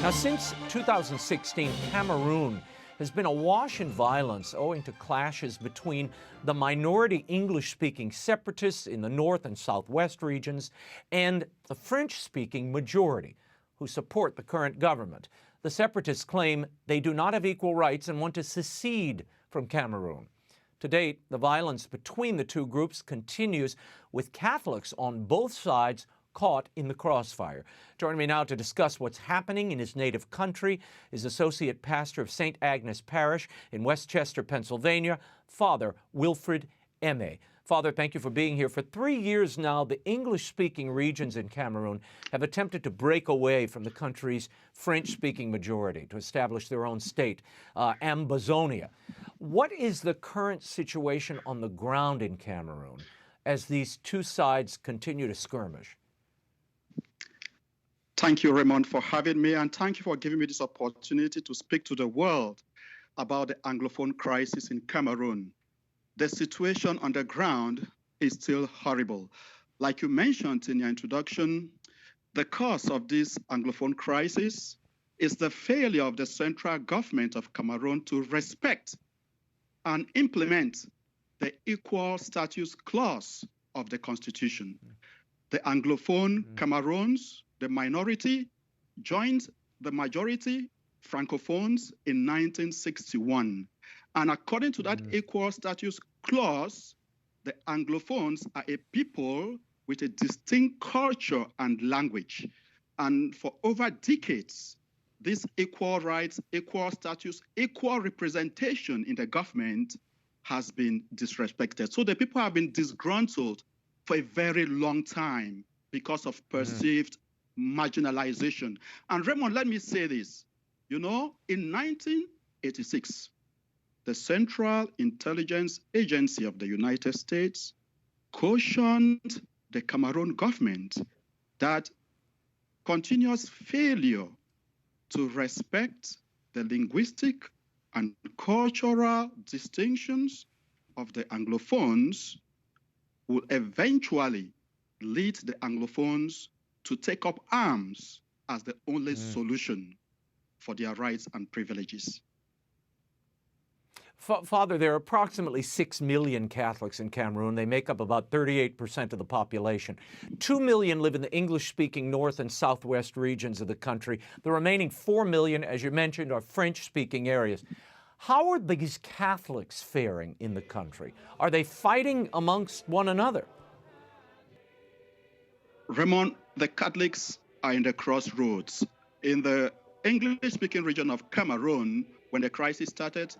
Now, since 2016, Cameroon has been awash in violence owing to clashes between the minority English-speaking separatists in the north and southwest regions and the French-speaking majority who support the current government. The separatists claim they do not have equal rights and want to secede from Cameroon. To date, the violence between the two groups continues, with Catholics on both sides caught in the crossfire. Joining me now to discuss what's happening in his native country is Associate Pastor of St. Agnes Parish in Westchester, Pennsylvania, Father Wilfred Emeh. Father, thank you for being here. For 3 years now, the English-speaking regions in Cameroon have attempted to break away from the country's French-speaking majority to establish their own state, Ambazonia. What is the current situation on the ground in Cameroon as these two sides continue to skirmish? Thank you, Raymond, for having me, and thank you for giving me this opportunity to speak to the world about the Anglophone crisis in Cameroon. The situation on the ground is still horrible. Like you mentioned in your introduction, the cause of this Anglophone crisis is the failure of the central government of Cameroon to respect and implement the Equal Status Clause of the Constitution. The Anglophone Cameroons, the minority, joined the majority Francophones in 1961. And according to that Equal Status Clause, the Anglophones are a people with a distinct culture and language. And for over decades, this equal rights, equal status, equal representation in the government has been disrespected. So the people have been disgruntled for a very long time because of perceived marginalization. And Raymond, let me say this. You know, in 1986, the Central Intelligence Agency of the United States cautioned the Cameroon government that continuous failure to respect the linguistic and cultural distinctions of the Anglophones will eventually lead the Anglophones to take up arms as the only solution for their rights and privileges. Father, there are approximately 6 million Catholics in Cameroon. They make up about 38% of the population. 2 million live in the English-speaking north and southwest regions of the country. The remaining 4 million, as you mentioned, are French-speaking areas. How are these Catholics faring in the country? Are they fighting amongst one another? Raymond, the Catholics are in the crossroads. In the English-speaking region of Cameroon, when the crisis started,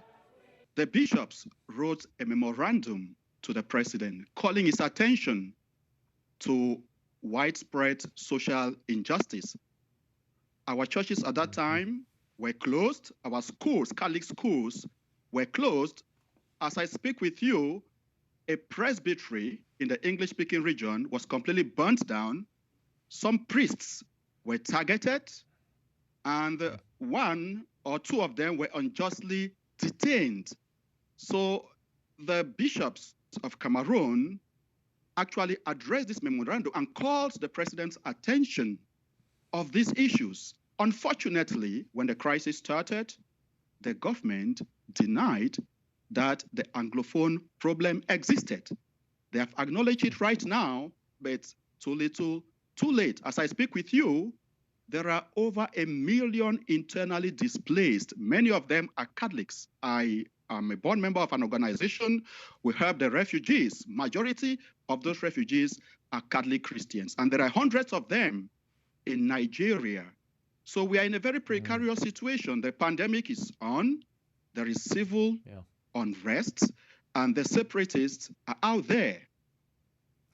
the bishops wrote a memorandum to the president calling his attention to widespread social injustice. Our churches at that time were closed. Our schools, Catholic schools, were closed. As I speak with you, a presbytery in the English-speaking region was completely burnt down. Some priests were targeted, and one or two of them were unjustly detained. So the bishops of Cameroon actually addressed this memorandum and called the president's attention of these issues. Unfortunately, when the crisis started, the government denied that the Anglophone problem existed. They have acknowledged it right now, but too little, too late. As I speak with you, there are over 1 million internally displaced. Many of them are Catholics. I am a board member of an organization. We help the refugees. Majority of those refugees are Catholic Christians, and there are hundreds of them in Nigeria. So we are in a very precarious situation. The pandemic is on. There is civil unrest, and the separatists are out there.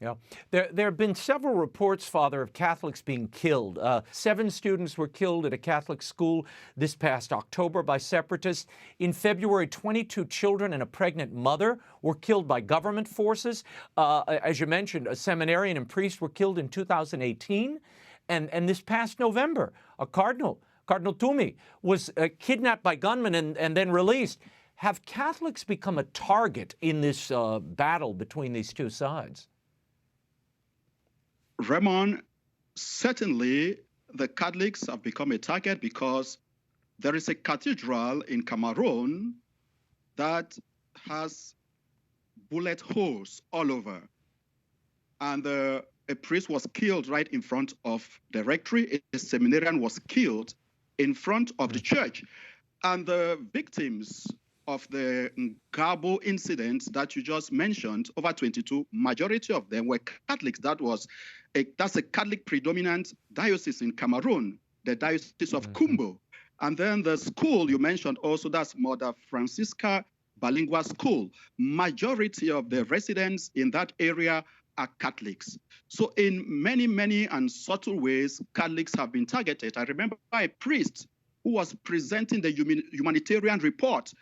Yeah. There have been several reports, Father, of Catholics being killed. 7 students were killed at a Catholic school this past October by separatists. In February, 22 children and a pregnant mother were killed by government forces. As you mentioned, a seminarian and priest were killed in 2018. And this past November, a Cardinal Tumi, was kidnapped by gunmen and then released. Have Catholics become a target in this battle between these two sides? Raymond, certainly the Catholics have become a target because there is a cathedral in Cameroon that has bullet holes all over. And a priest was killed right in front of the rectory. A seminarian was killed in front of the church. And the victims of the Ngabo incident that you just mentioned, over 22, majority of them were Catholics. That's a Catholic predominant diocese in Cameroon, the Diocese of Kumbo. And then the school you mentioned also, that's Mother Francisca Bilingual School. Majority of the residents in that area are Catholics. So in many, many and subtle ways, Catholics have been targeted. I remember a priest who was presenting the humanitarian report,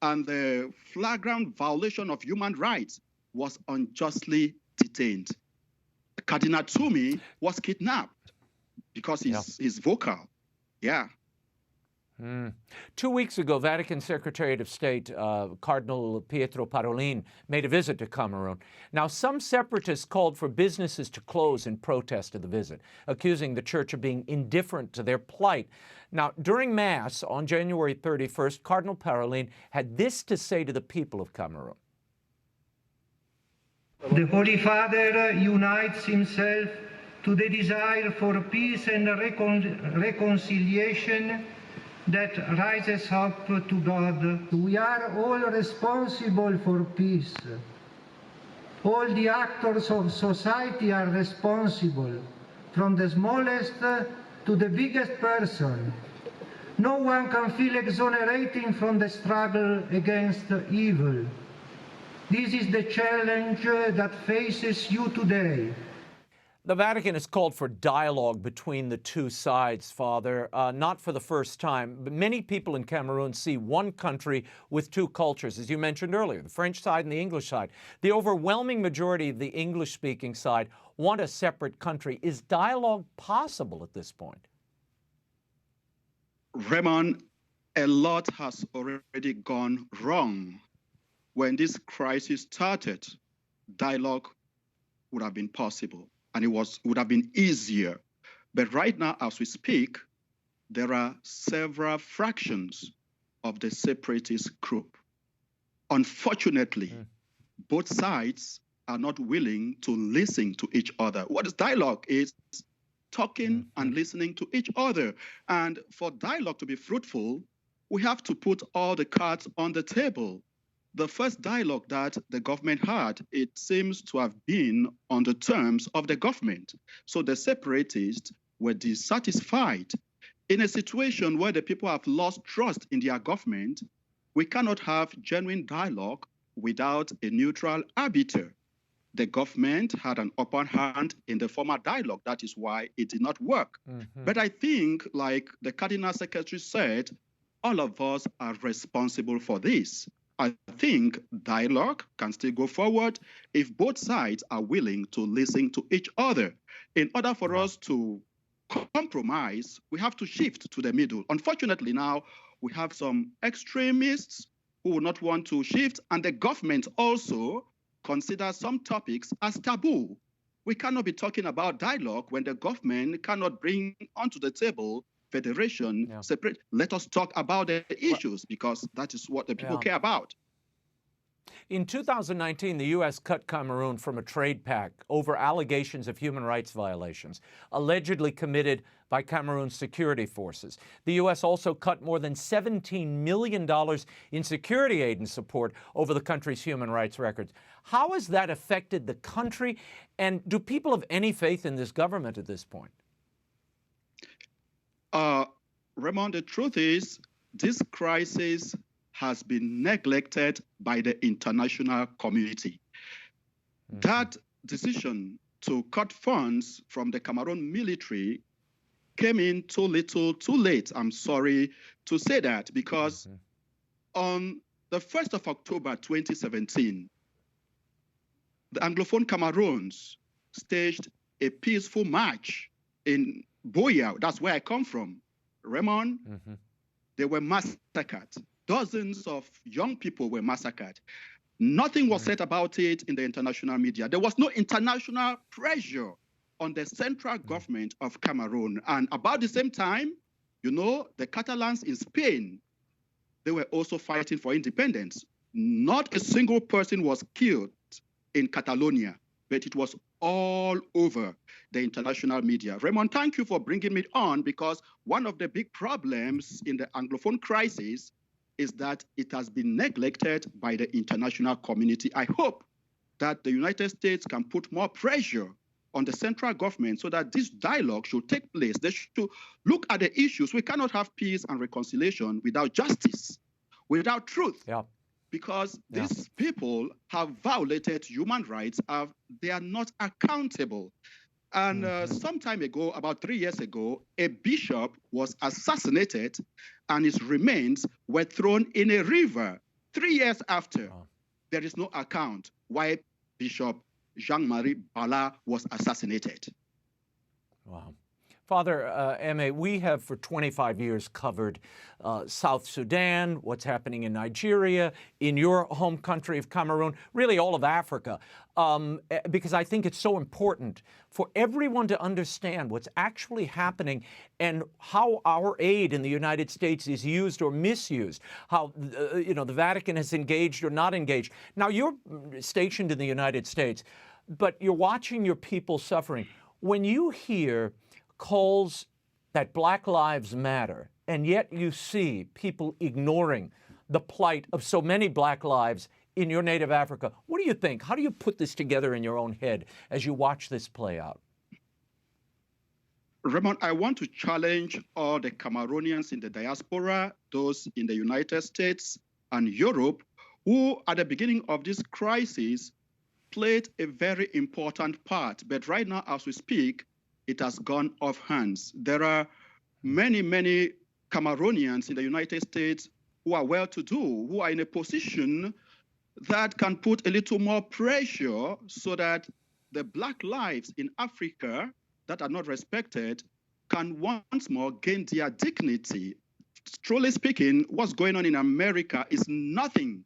and the flagrant violation of human rights was unjustly detained. Cardinal Tumi was kidnapped because he's vocal. Yeah. 2 weeks ago, Vatican Secretary of State Cardinal Pietro Parolin made a visit to Cameroon. Now, some separatists called for businesses to close in protest of the visit, accusing the church of being indifferent to their plight. Now, during Mass on January 31st, Cardinal Parolin had this to say to the people of Cameroon. The Holy Father unites himself to the desire for peace and reconciliation that rises up to God. We are all responsible for peace. All the actors of society are responsible, from the smallest to the biggest person. No one can feel exonerating from the struggle against evil. This is the challenge that faces you today. The Vatican has called for dialogue between the two sides, Father, not for the first time. But many people in Cameroon see one country with two cultures, as you mentioned earlier, the French side and the English side. The overwhelming majority of the English-speaking side want a separate country. Is dialogue possible at this point? Raymond, a lot has already gone wrong. When this crisis started, dialogue would have been possible, and it would have been easier. But right now, as we speak, there are several fractions of the separatist group. Unfortunately, both sides are not willing to listen to each other. What is dialogue is talking and listening to each other. And for dialogue to be fruitful, we have to put all the cards on the table. The first dialogue that the government had, it seems to have been on the terms of the government. So the separatists were dissatisfied. In a situation where the people have lost trust in their government, we cannot have genuine dialogue without a neutral arbiter. The government had an upper hand in the former dialogue. That is why it did not work. But I think, like the Cardinal Secretary said, all of us are responsible for this. I think dialogue can still go forward if both sides are willing to listen to each other. In order for us to compromise, we have to shift to the middle. Unfortunately, now we have some extremists who will not want to shift, and the government also considers some topics as taboo. We cannot be talking about dialogue when the government cannot bring onto the table federation, separate. Let us talk about the issues, because that is what the people care about. In 2019, the U.S. cut Cameroon from a trade pact over allegations of human rights violations, allegedly committed by Cameroon's security forces. The U.S. also cut more than $17 million in security aid and support over the country's human rights records. How has that affected the country, and do people have any faith in this government at this point? Raymond, the truth is, this crisis has been neglected by the international community. That decision to cut funds from the Cameroon military came in too little, too late. I'm sorry to say that, because on the 1st of October 2017, the Anglophone Cameroons staged a peaceful march in Boya. That's where I come from. Raymond, they were massacred. Dozens of young people were massacred. Nothing was said about it in the international media. There was no international pressure on the central government of Cameroon. And about the same time, you know, the Catalans in Spain, they were also fighting for independence. Not a single person was killed in Catalonia, but it was all over the international media. Raymond, thank you for bringing me on, because one of the big problems in the Anglophone crisis is that it has been neglected by the international community. I hope that the United States can put more pressure on the central government so that this dialogue should take place. They should look at the issues. We cannot have peace and reconciliation without justice, without truth. Yeah. Because these people have violated human rights. They are not accountable. And some time ago, about 3 years ago, a bishop was assassinated and his remains were thrown in a river. 3 years after, there is no account why Bishop Jean-Marie Bala was assassinated. Wow. Father Emeh, we have for 25 years covered South Sudan, what's happening in Nigeria, in your home country of Cameroon, really all of Africa, because I think it's so important for everyone to understand what's actually happening and how our aid in the United States is used or misused, how the Vatican has engaged or not engaged. Now, you're stationed in the United States, but you're watching your people suffering. When you hear calls that Black Lives Matter, and yet you see people ignoring the plight of so many Black lives in your native Africa, what do you think? How do you put this together in your own head as you watch this play out? Raymond, I want to challenge all the Cameroonians in the diaspora, those in the United States and Europe, who at the beginning of this crisis played a very important part. But right now, as we speak, it has gone off hands. There are many, many Cameroonians in the United States who are well-to-do, who are in a position that can put a little more pressure so that the Black lives in Africa that are not respected can once more gain their dignity. Truly speaking, what's going on in America is nothing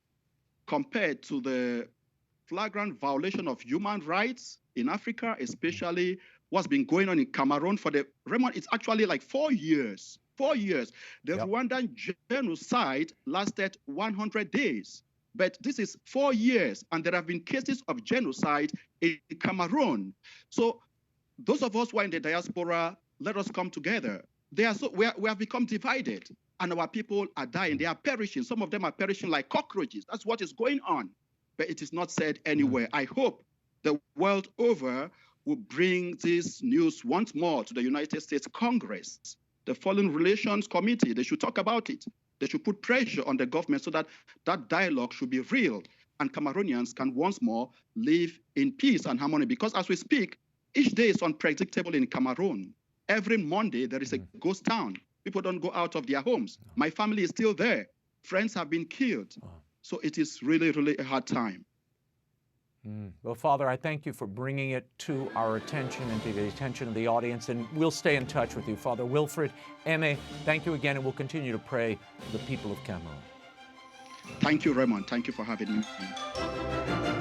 compared to the flagrant violation of human rights in Africa, especially what's been going on in Cameroon Raymond, it's actually like 4 years. 4 years. The Rwandan genocide lasted 100 days. But this is 4 years, and there have been cases of genocide in Cameroon. So those of us who are in the diaspora, let us come together. We have become divided, and our people are dying. They are perishing. Some of them are perishing like cockroaches. That's what is going on. But it is not said anywhere. I hope the world over will bring this news once more to the United States Congress, the Foreign Relations Committee. They should talk about it. They should put pressure on the government so that that dialogue should be real and Cameroonians can once more live in peace and harmony. Because as we speak, each day is unpredictable in Cameroon. Every Monday, there is a ghost town. People don't go out of their homes. My family is still there. Friends have been killed. So it is really, really a hard time. Well, Father, I thank you for bringing it to our attention and to the attention of the audience, and we'll stay in touch with you. Father Wilfred Emeh, thank you again, and we'll continue to pray for the people of Cameroon. Thank you, Raymond. Thank you for having me.